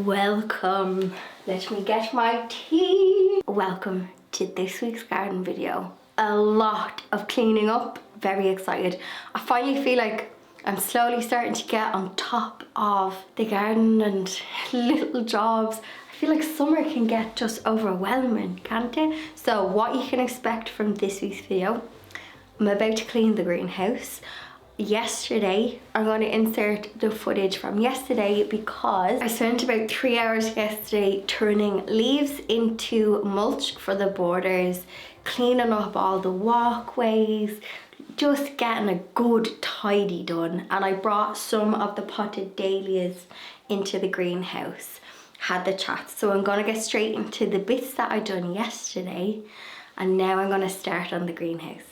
Welcome. Let me get my tea. Welcome to this week's garden video. A lot of cleaning up. Very excited. I finally feel like I'm slowly starting to get on top of the garden and little jobs. I feel like summer can get just overwhelming, can't it? So what you can expect from this week's video, I'm about to clean the greenhouse. Yesterday, I'm going to insert the footage from yesterday because I spent about 3 hours yesterday turning leaves into mulch for the borders, cleaning up all the walkways, just getting a good tidy done. And I brought some of the potted dahlias into the greenhouse, had the chat. So I'm going to get straight into the bits that I done yesterday, and now I'm going to start on the greenhouse.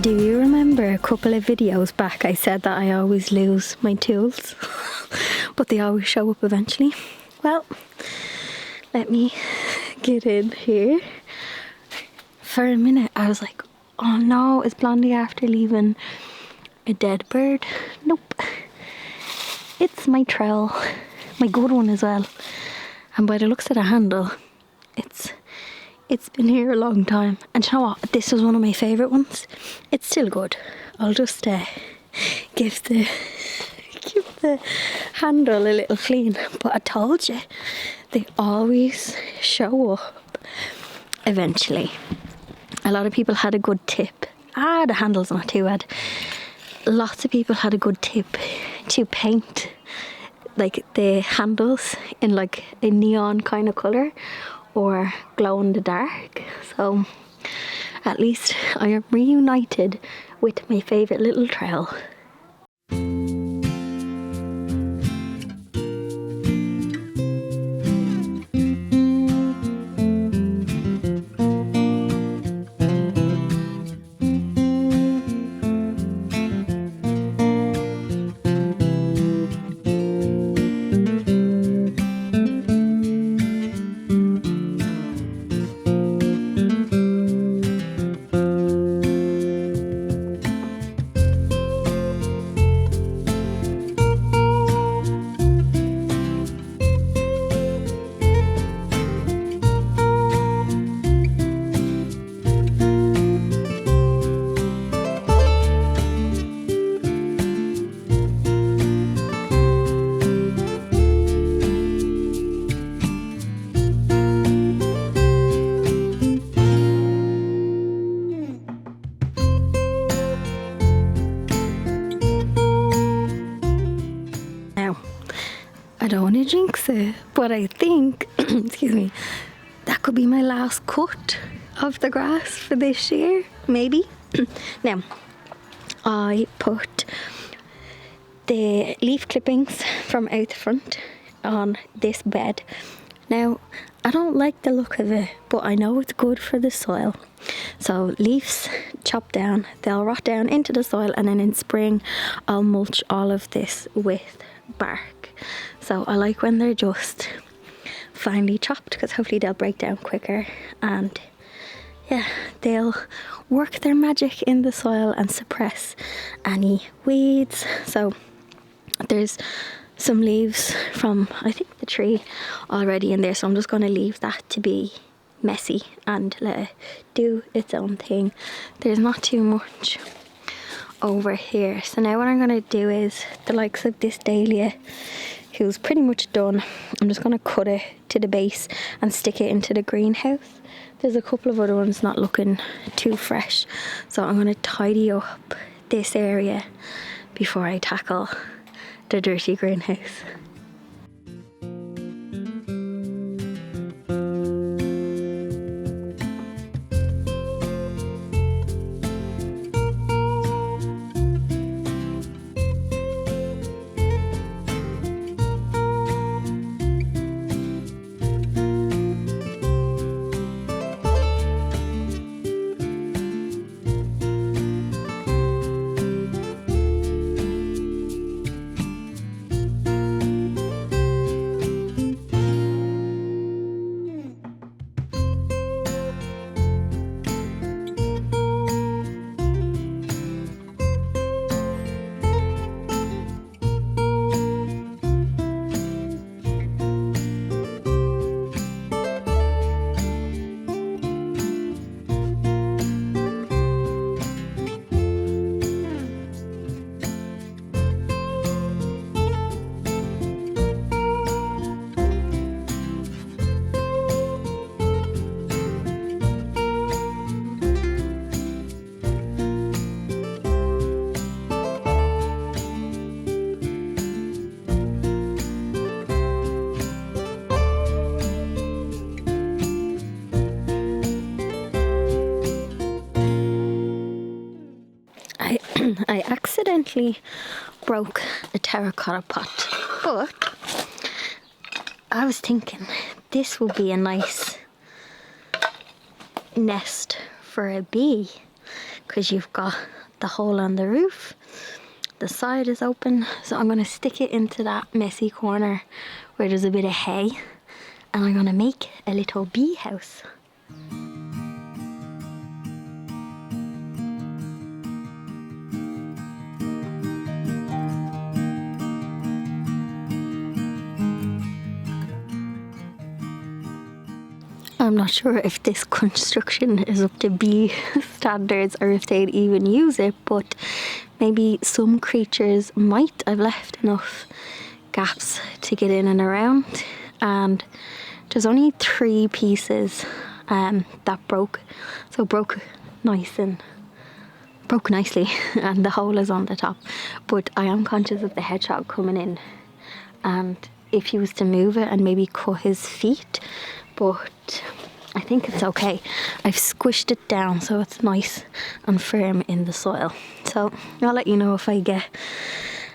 Do you remember a couple of videos back I said that I always lose my tools but they always show up eventually? Well, let me get in here. For a minute I was like, oh no, is Blondie after leaving a dead bird? Nope, it's my trowel, my good one as well, and by the looks of the handle it's been here a long time. And you know what? This was one of my favourite ones. It's still good. I'll just give the handle a little clean. But I told you, they always show up eventually. A lot of people had a good tip. The handle's not too bad. Lots of people had a good tip to paint like the handles in like a neon kind of colour, or glow in the dark. So at least I am reunited with my favourite little trowel. But I think, excuse me, that could be my last cut of the grass for this year, maybe. Now, I put the leaf clippings from out the front on this bed. Now, I don't like the look of it, but I know it's good for the soil. So leaves chopped down, they'll rot down into the soil, and then in spring I'll mulch all of this with bark. So I like when they're just finely chopped, because hopefully they'll break down quicker, and yeah, they'll work their magic in the soil and suppress any weeds. So there's some leaves from, I think, the tree already in there, so I'm just going to leave that to be messy and let it do its own thing. There's not too much over here. So now what I'm going to do is the likes of this dahlia, who's pretty much done, I'm just going to cut it to the base and stick it into the greenhouse. There's a couple of other ones not looking too fresh, so I'm going to tidy up this area before I tackle the dirty greenhouse. I accidentally broke a terracotta pot, but I was thinking this will be a nice nest for a bee, because you've got the hole on the roof, the side is open, so I'm going to stick it into that messy corner where there's a bit of hay, and I'm going to make a little bee house. I'm not sure if this construction is up to bee standards or if they'd even use it, but maybe some creatures might. I've left enough gaps to get in and around, and there's only 3 pieces that broke, so broke nicely and the hole is on the top. But I am conscious of the hedgehog coming in, and if he was to move it and maybe cut his feet, but I think it's okay. I've squished it down so it's nice and firm in the soil. So I'll let you know if I get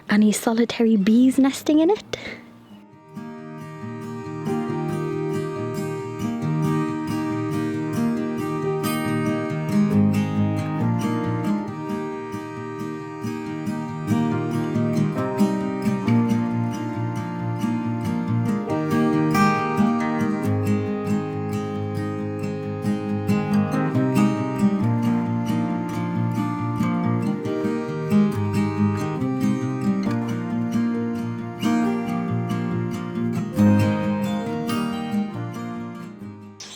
any solitary bees nesting in it.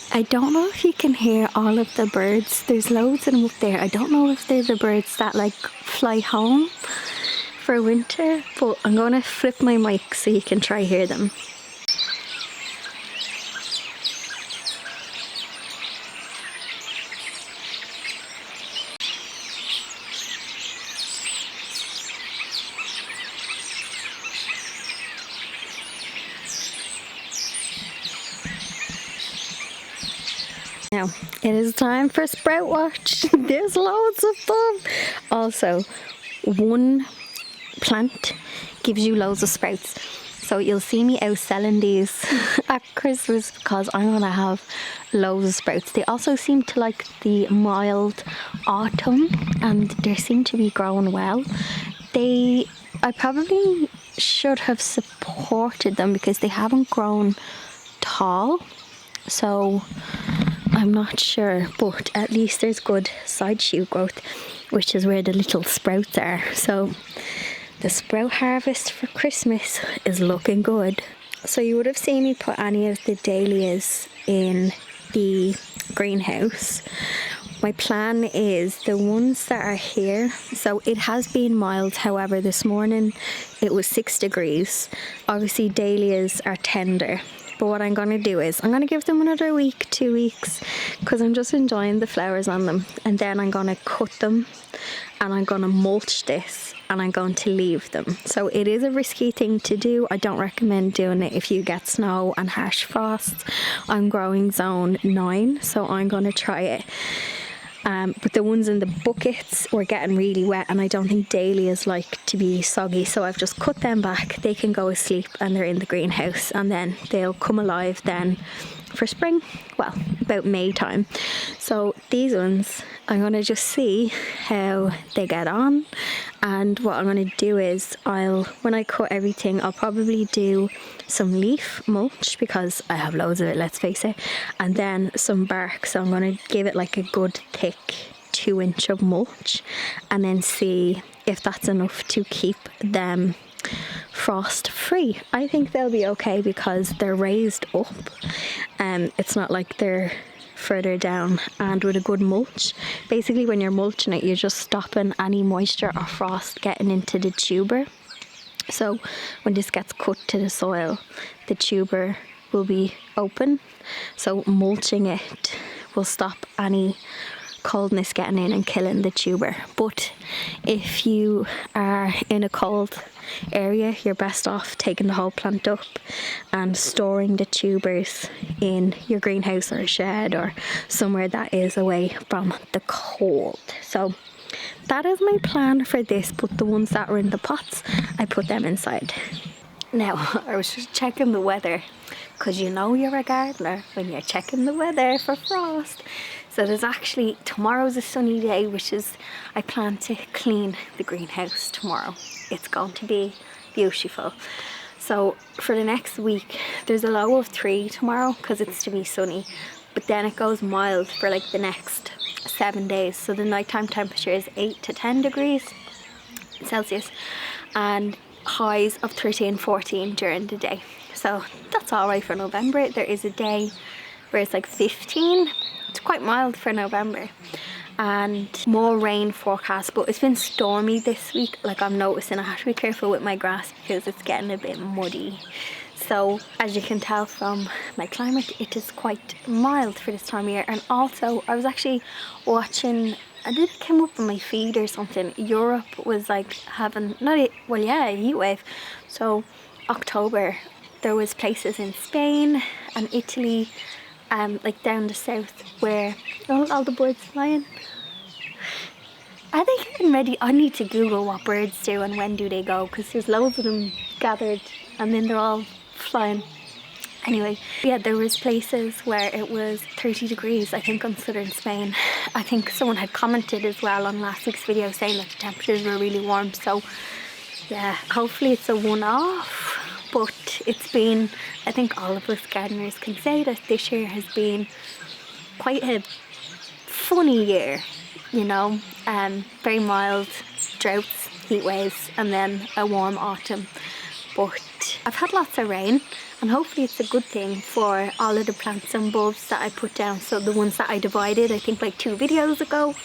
I don't know if you can hear all of the birds. There's loads of them up there. I don't know if they're the birds that like fly home for winter, but I'm going to flip my mic so you can try hear them. Now, it is time for sprout watch. There's loads of them. Also, one plant gives you loads of sprouts. So you'll see me out selling these at Christmas because I'm going to have loads of sprouts. They also seem to like the mild autumn and they seem to be growing well. I probably should have supported them because they haven't grown tall. So I'm not sure, but at least there's good side shoot growth, which is where the little sprouts are. So the sprout harvest for Christmas is looking good. So you would have seen me put any of the dahlias in the greenhouse. My plan is the ones that are here, so it has been mild, however this morning it was 6 degrees. Obviously dahlias are tender, but what I'm going to do is I'm going to give them another week, 2 weeks, because I'm just enjoying the flowers on them, and then I'm going to cut them and I'm going to mulch this and I'm going to leave them. So it is a risky thing to do. I don't recommend doing it if you get snow and harsh frosts. I'm growing zone 9, so I'm going to try it. But the ones in the buckets were getting really wet and I don't think dahlias like to be soggy, so I've just cut them back. They can go asleep and they're in the greenhouse, and then they'll come alive then for spring, well, about May time. So these ones I'm going to just see how they get on, and what I'm going to do is when I cut everything, I'll probably do some leaf mulch because I have loads of it, let's face it, and then some bark. So I'm going to give it like a good thick 2-inch of mulch and then see if that's enough to keep them frost free. I think they'll be okay because they're raised up. It's not like they're further down, and with a good mulch, basically when you're mulching it, you're just stopping any moisture or frost getting into the tuber. So when this gets cut to the soil, the tuber will be open, so mulching it will stop any coldness getting in and killing the tuber. But if you are in a cold area, you're best off taking the whole plant up and storing the tubers in your greenhouse or a shed or somewhere that is away from the cold. So that is my plan for this, but the ones that were in the pots, I put them inside. Now, I was just checking the weather, because you know you're a gardener when you're checking the weather for frost. So there's actually, tomorrow's a sunny day, which is, I plan to clean the greenhouse tomorrow. It's going to be beautiful. So for the next week, there's a low of 3 tomorrow because it's to be sunny, but then it goes mild for like the next 7 days. So the nighttime temperature is 8 to 10 degrees Celsius and highs of 13, 14 during the day. So that's all right for November. There is a day where it's like 15. It's quite mild for November, and more rain forecast, but it's been stormy this week. Like, I'm noticing I have to be careful with my grass because it's getting a bit muddy. So as you can tell from my climate, it is quite mild for this time of year. And also I was actually watching, I think it came up on my feed or something, Europe was like having a heat wave. So October there was places in Spain and Italy, like down the south, where all the birds flying. Are they getting ready? I need to Google what birds do and when do they go, because there's loads of them gathered and then they're all flying. Anyway, yeah, there was places where it was 30 degrees, I think, on southern Spain. I think someone had commented as well on last week's video saying that the temperatures were really warm. So yeah, hopefully it's a one-off. But it's been, I think all of us gardeners can say that this year has been quite a funny year, you know, very mild droughts, heat waves, and then a warm autumn. But I've had lots of rain, and hopefully it's a good thing for all of the plants and bulbs that I put down. So the ones that I divided, I think like 2 videos ago,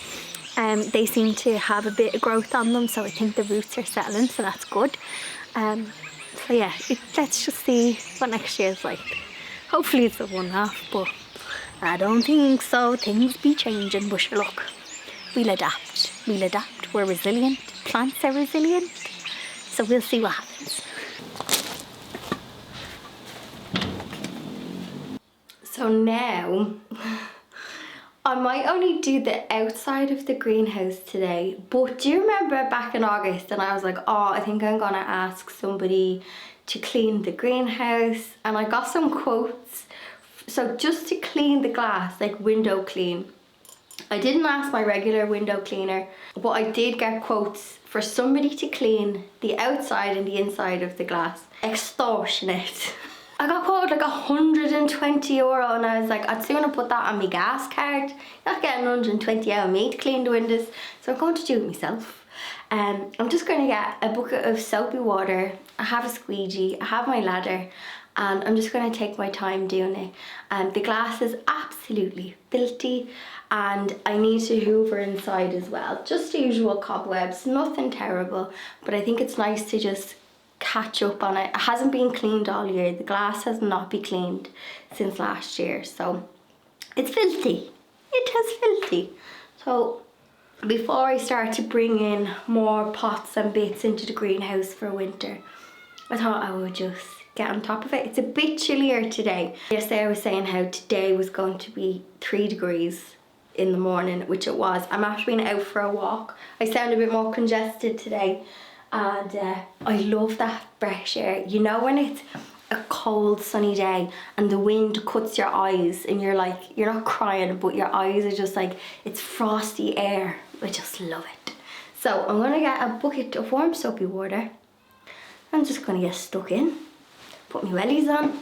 they seem to have a bit of growth on them, so I think the roots are settling, so that's good. So yeah, let's just see what next year is like. Hopefully it's a one-off, but I don't think so. Things be changing, but sure, look, we'll adapt. We're resilient. Plants are resilient. So we'll see what happens. So now I might only do the outside of the greenhouse today, but do you remember back in August and I was like, oh, I think I'm gonna ask somebody to clean the greenhouse, and I got some quotes. So just to clean the glass, like window clean, I didn't ask my regular window cleaner, but I did get quotes for somebody to clean the outside and the inside of the glass. Extortionate. I got quoted like €120, and I was like, I'd sooner put that on my gas card. Not getting 120 out of me to clean the windows, so I'm going to do it myself. I'm just going to get a bucket of soapy water. I have a squeegee, I have my ladder, and I'm just going to take my time doing it. The glass is absolutely filthy, and I need to hoover inside as well. Just the usual cobwebs, nothing terrible, but I think it's nice to just catch up on it. It hasn't been cleaned all year. The glass has not been cleaned since last year, so it's filthy. It is filthy. So before I start to bring in more pots and bits into the greenhouse for winter, I thought I would just get on top of it. It's a bit chillier today. Yesterday I was saying how today was going to be 3 degrees in the morning, which it was. I'm after being out for a walk. I sound a bit more congested today, and I love that fresh air. You know when it's a cold sunny day and the wind cuts your eyes and you're like, you're not crying, but your eyes are just like, it's frosty air. I just love it. So I'm gonna get a bucket of warm soapy water. I'm just gonna get stuck in, put my wellies on.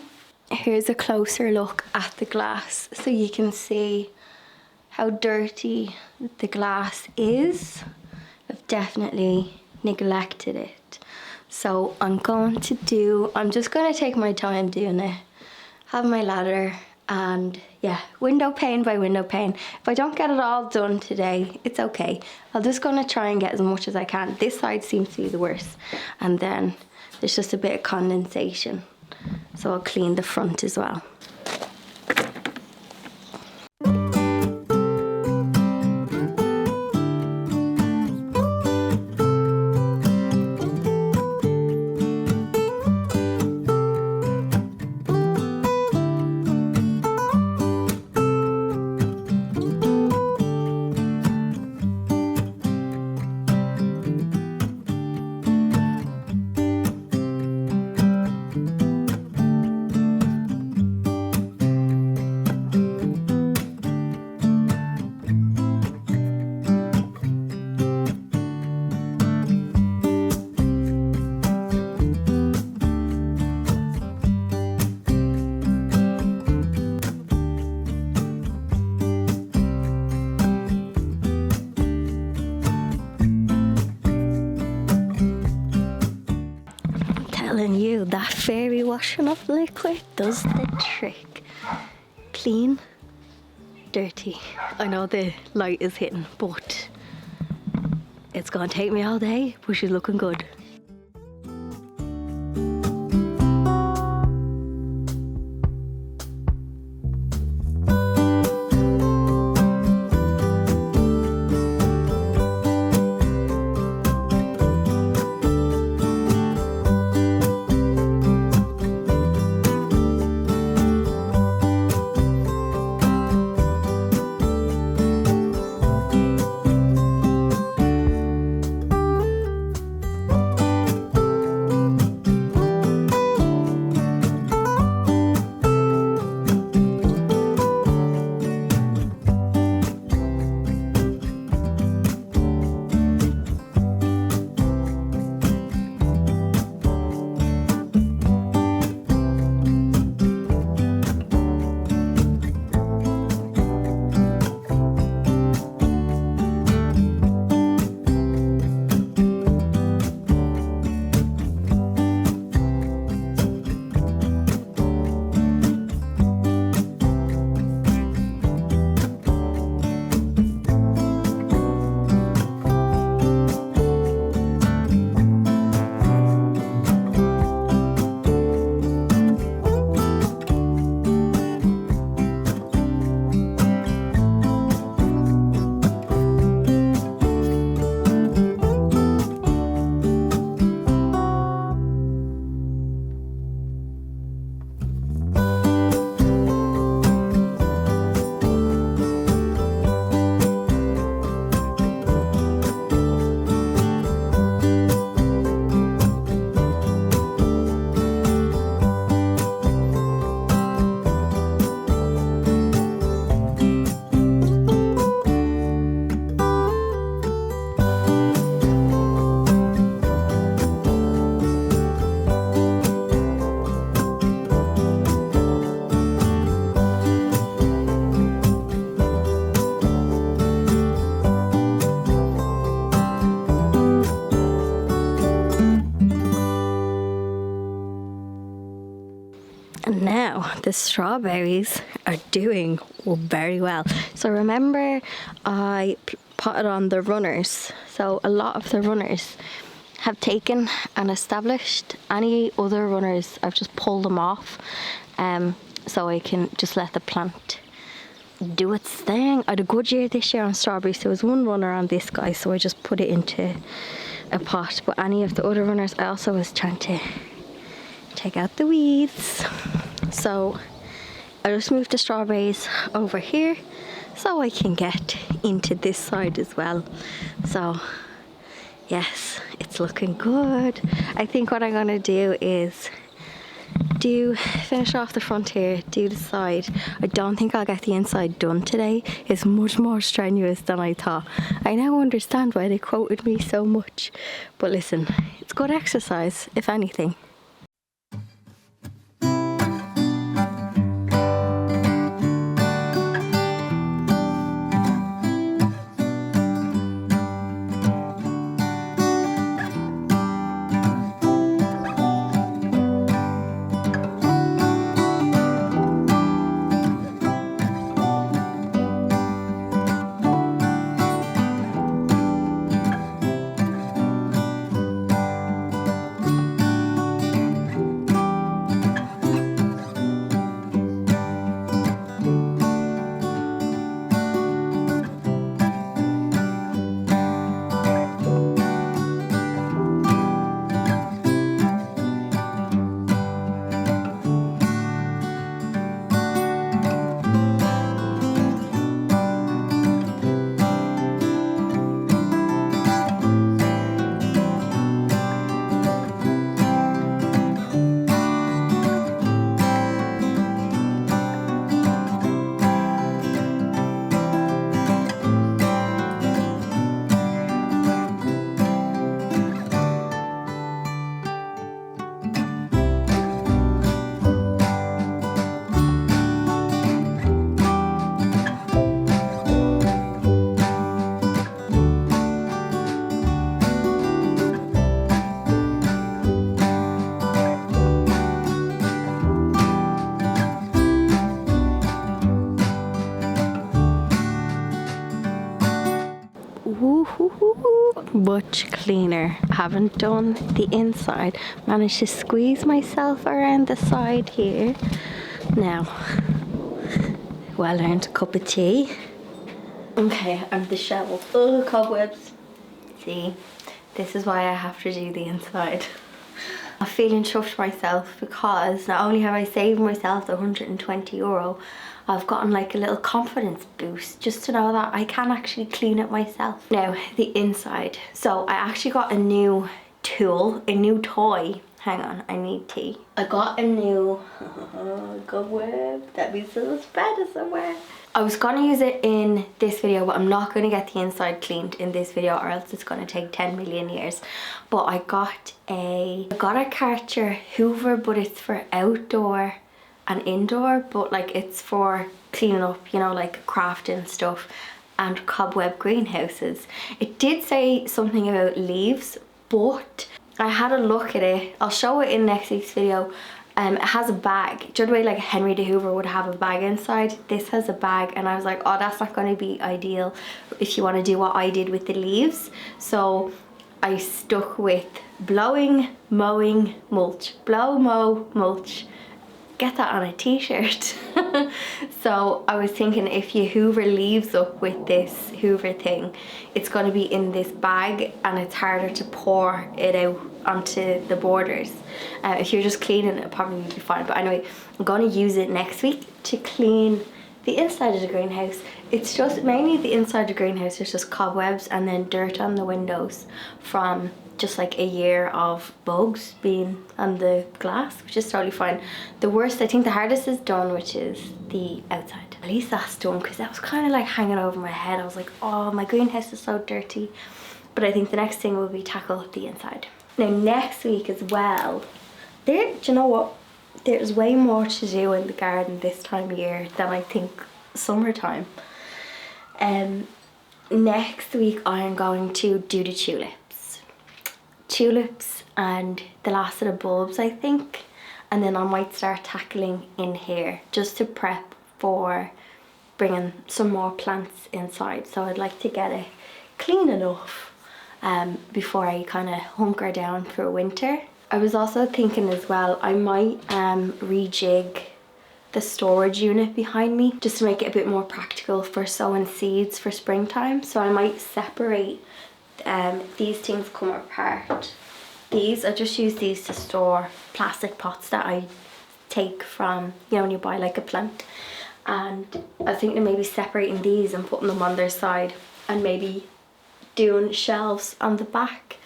Here's a closer look at the glass so you can see how dirty the glass is. I've definitely neglected it. So I'm just gonna take my time doing it. Have my ladder, and yeah, window pane by window pane. If I don't get it all done today, it's okay. I'm just gonna try and get as much as I can. This side seems to be the worst, and then there's just a bit of condensation. So I'll clean the front as well. Telling you, that fairy washing up liquid does the trick. Clean, dirty. I know the light is hitting, but it's gonna take me all day, but she's looking good. the strawberries are doing very well. So remember I potted on the runners, so a lot of the runners have taken and established. Any other runners, I've just pulled them off, so I can just let the plant do its thing. I had a good year this year on strawberries. There was one runner on this guy, so I just put it into a pot. But any of the other runners, I also was trying to take out the weeds. So I just moved the strawberries over here so I can get into this side as well. So yes, it's looking good. I think what I'm gonna do is finish off the front here, do the side. I don't think I'll get the inside done today. It's much more strenuous than I thought. I now understand why they quoted me so much. But listen, it's good exercise, if anything. Much cleaner. Haven't done the inside. Managed to squeeze myself around the side here. Now, well earned cup of tea. Okay, and the shovel. Oh, cobwebs. See, this is why I have to do the inside. I'm feeling chuffed myself because not only have I saved myself the €120, I've gotten like a little confidence boost just to know that I can actually clean it myself. Now, the inside. So I actually got a new tool, a new toy. Hang on, I need tea. I got a new cobweb. That means a little spider somewhere. I was gonna use it in this video, but I'm not gonna get the inside cleaned in this video or else it's gonna take 10 million years. But I got a Karcher Hoover, but it's for outdoor and indoor, but like it's for cleaning up, you know, like crafting stuff and cobweb greenhouses. It did say something about leaves, but I had a look at it. I'll show it in next week's video. It has a bag. Do you know the way like Henry the Hoover would have a bag inside? This has a bag, and I was like, oh, that's not going to be ideal if you want to do what I did with the leaves. So I stuck with blowing, mowing, mulch. Blow, mow, mulch. Get that on a t-shirt. So I was thinking if you hoover leaves up with this hoover thing, it's going to be in this bag and it's harder to pour it out onto the borders. If you're just cleaning it, probably would be fine. But anyway, I'm going to use it next week to clean the inside of the greenhouse. It's just mainly the inside of the greenhouse. There's just cobwebs and then dirt on the windows from just like a year of bugs being on the glass, which is totally fine. The worst, I think the hardest is done, which is the outside. At least that's done, because that was kind of like hanging over my head. I was like, oh, my greenhouse is so dirty. But I think the next thing will be tackle the inside. Now next week as well, do you know what? There's way more to do in the garden this time of year than I think summertime. Next week I am going to do the tulips and the last of the bulbs, I think, and then I might start tackling in here just to prep for bringing some more plants inside. So I'd like to get it clean enough before I kind of hunker down for winter. I was also thinking as well, I might rejig the storage unit behind me just to make it a bit more practical for sowing seeds for springtime. So I might separate these things come apart. These, I just use these to store plastic pots that I take from, you know, when you buy like a plant. And I was thinking of maybe separating these and putting them on their side, and maybe doing shelves on the back,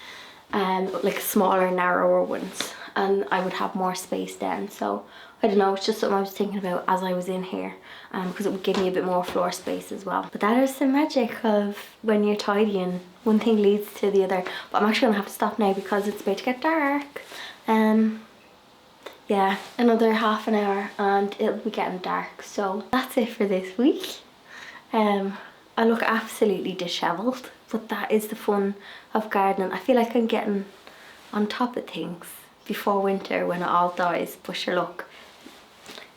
like smaller, narrower ones, and I would have more space then. So I don't know, it's just something I was thinking about as I was in here, because it would give me a bit more floor space as well. But that is the magic of when you're tidying, one thing leads to the other. But I'm actually gonna have to stop now because it's about to get dark. Yeah, another half an hour and it'll be getting dark. So that's it for this week. I look absolutely disheveled, but that is the fun of gardening. I feel like I'm getting on top of things before winter when it all dies. But sure, look,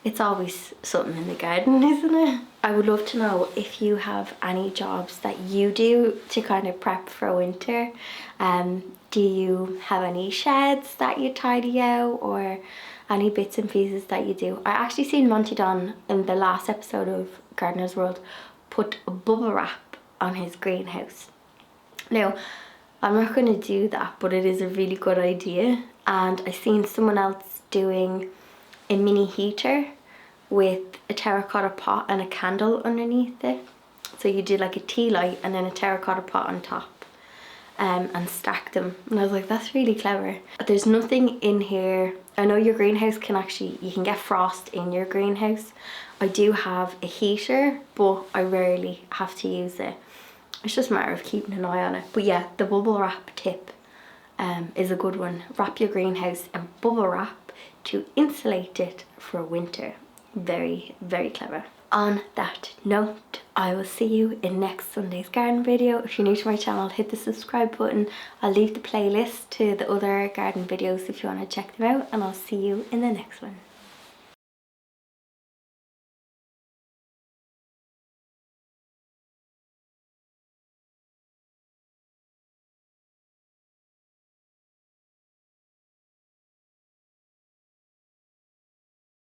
it's always something in the garden, isn't it? I would love to know if you have any jobs that you do to kind of prep for winter. Do you have any sheds that you tidy out, or any bits and pieces that you do? I actually seen Monty Don in the last episode of Gardener's World put a bubble wrap on his greenhouse. Now, I'm not going to do that, but it is a really good idea. And I seen someone else doing a mini heater with a terracotta pot and a candle underneath it. So you do like a tea light and then a terracotta pot on top, and stack them. And I was like, that's really clever. But there's nothing in here. I know your greenhouse can actually, you can get frost in your greenhouse. I do have a heater, but I rarely have to use it. It's just a matter of keeping an eye on it. But yeah, the bubble wrap tip is a good one. Wrap your greenhouse in bubble wrap to insulate it for winter. Very, very clever. On that note, I will see you in next Sunday's garden video. If you're new to my channel, hit the subscribe button. I'll leave the playlist to the other garden videos if you want to check them out, and I'll see you in the next one.